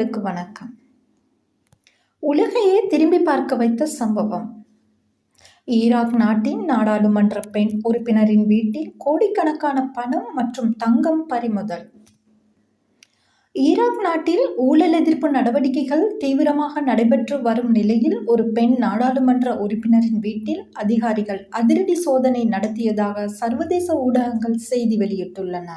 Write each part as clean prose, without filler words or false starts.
உறவுகளுக்கு வணக்கம். உலகையே திரும்பி பார்க்க வைத்த சம்பவம். ஈராக் நாட்டின் நாடாளுமன்ற பெண் உறுப்பினரின் வீட்டில் கோடிக்கணக்கான பணம் மற்றும் தங்கம் பறிமுதல். ஈராக் நாட்டில் ஊழல் எதிர்ப்பு நடவடிக்கைகள் தீவிரமாக நடைபெற்று வரும் நிலையில் ஒரு பெண் நாடாளுமன்ற உறுப்பினரின் வீட்டில் அதிகாரிகள் அதிரடி சோதனை நடத்தியதாக சர்வதேச ஊடகங்கள் செய்தி வெளியிட்டுள்ளன.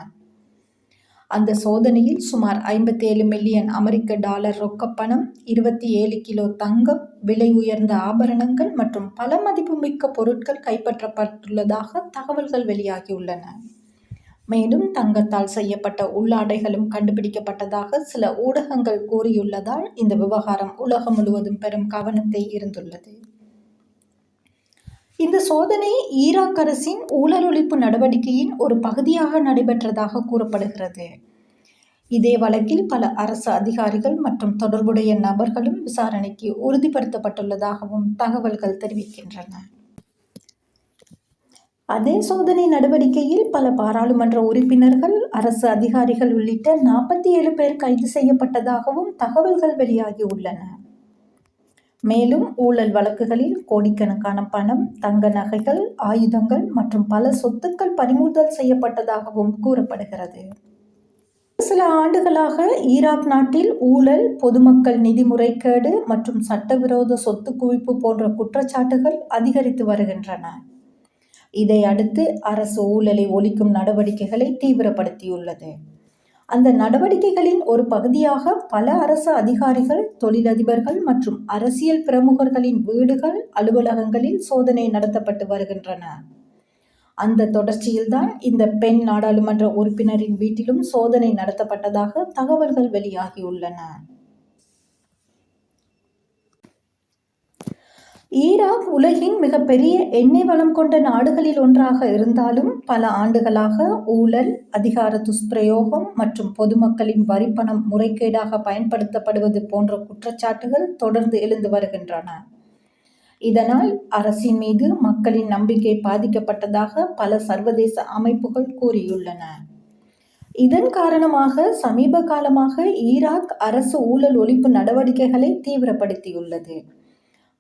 அந்த சோதனையில் சுமார் 57 மில்லியன் அமெரிக்க டாலர் ரொக்கப்பணம், 27 கிலோ தங்கம், விலை உயர்ந்த ஆபரணங்கள் மற்றும் பல மதிப்புமிக்க பொருட்கள் கைப்பற்றப்பட்டுள்ளதாக தகவல்கள் வெளியாகியுள்ளன. மேலும் தங்கத்தால் செய்யப்பட்ட உள்ளாடைகளும் கண்டுபிடிக்கப்பட்டதாக சில ஊடகங்கள் கூறியுள்ளதால் இந்த விவகாரம் உலகம் முழுவதும் பெரும் கவனத்தை ஈர்த்துள்ளது. இந்த சோதனை ஈராக் அரசின் ஊழல் ஒழிப்பு நடவடிக்கையின் ஒரு பகுதியாக நடைபெற்றதாக கூறப்படுகிறது. இதே வழக்கில் பல அரசு அதிகாரிகள் மற்றும் தொடர்புடைய நபர்களும் விசாரணைக்கு உறுதிப்படுத்தப்பட்டுள்ளதாகவும் தகவல்கள் தெரிவிக்கின்றன. அதே சோதனை நடவடிக்கையில் பல பாராளுமன்ற உறுப்பினர்கள், அரசு அதிகாரிகள் உள்ளிட்ட 47 பேர் கைது செய்யப்பட்டதாகவும் தகவல்கள் வெளியாகியுள்ளன. மேலும் ஊழல் வழக்குகளில் கோடிக்கணக்கான பணம், தங்க நகைகள், ஆயுதங்கள் மற்றும் பல சொத்துக்கள் பறிமுதல் செய்யப்பட்டதாகவும் கூறப்படுகிறது. சில ஆண்டுகளாக ஈராக் நாட்டில் ஊழல், பொதுமக்கள் நிதி முறைகேடு மற்றும் சட்டவிரோத சொத்து குவிப்பு போன்ற குற்றச்சாட்டுகள் அதிகரித்து வருகின்றன. இதை அடுத்து அரசு ஊழலை ஒழிக்கும் நடவடிக்கைகளை தீவிரப்படுத்தியுள்ளது. அந்த நடவடிக்கைகளின் ஒரு பகுதியாக பல அரசு அதிகாரிகள், தொழிலதிபர்கள் மற்றும் அரசியல் பிரமுகர்களின் வீடுகள், அலுவலகங்களில் சோதனை நடத்தப்பட்டு வருகின்றன. அந்த தொடர்ச்சியில்தான் இந்த பெண் நாடாளுமன்ற உறுப்பினரின் வீட்டிலும் சோதனை நடத்தப்பட்டதாக தகவல்கள் வெளியாகியுள்ளன. ஈராக் உலகின் மிகப்பெரிய எண்ணெய் வளம் கொண்ட நாடுகளில் ஒன்றாக இருந்தாலும் பல ஆண்டுகளாக ஊழல், அதிகார துஷ்பிரயோகம் மற்றும் பொதுமக்களின் வரிப்பணம் முறைகேடாக பயன்படுத்தப்படுவது போன்ற குற்றச்சாட்டுகள் தொடர்ந்து எழுந்து வருகின்றன. இதனால் அரசின் மீது மக்களின் நம்பிக்கை பாதிக்கப்பட்டதாக பல சர்வதேச அமைப்புகள் கூறியுள்ளன. இதன் காரணமாக சமீப காலமாக ஈராக் அரசு ஊழல் ஒழிப்பு நடவடிக்கைகளை தீவிரப்படுத்தியுள்ளது.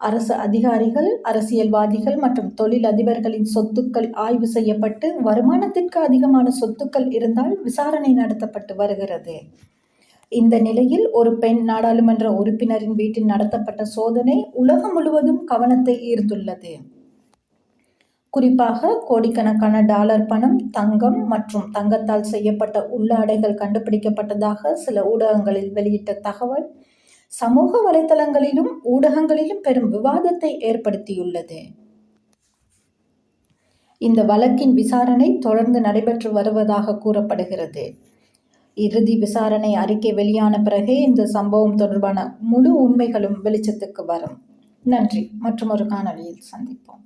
அரசு அதிகாரிகள், அரசியல்வாதிகள் மற்றும் தொழில் அதிபர்களின் சொத்துக்கள் ஆய்வு செய்யப்பட்டு வருமானத்திற்கு அதிகமான சொத்துக்கள் இருந்தால் விசாரணை நடத்தப்பட்டு வருகிறது. இந்த நிலையில் ஒரு பெண் நாடாளுமன்ற உறுப்பினரின் வீட்டில் நடத்தப்பட்ட சோதனை உலகம் முழுவதும் கவனத்தை ஈர்த்துள்ளது. குறிப்பாக கோடிக்கணக்கான டாலர் பணம், தங்கம் மற்றும் தங்கத்தால் செய்யப்பட்ட உள்ளாடைகள் கண்டுபிடிக்கப்பட்டதாக சில ஊடகங்களில் வெளியிட்ட தகவல் சமூக வலைதளங்களிலும் ஊடகங்களிலும் பெரும் விவாதத்தை ஏற்படுத்தியுள்ளது. இந்த வழக்கின் விசாரணை தொடர்ந்து நடைபெற்று வருவதாக கூறப்படுகிறது. இறுதி விசாரணை அறிக்கை வெளியான பிறகே இந்த சம்பவம் தொடர்பான முழு உண்மைகளும் வெளிச்சத்துக்கு வரும். நன்றி. மற்றொரு காணொளியில் சந்திப்போம்.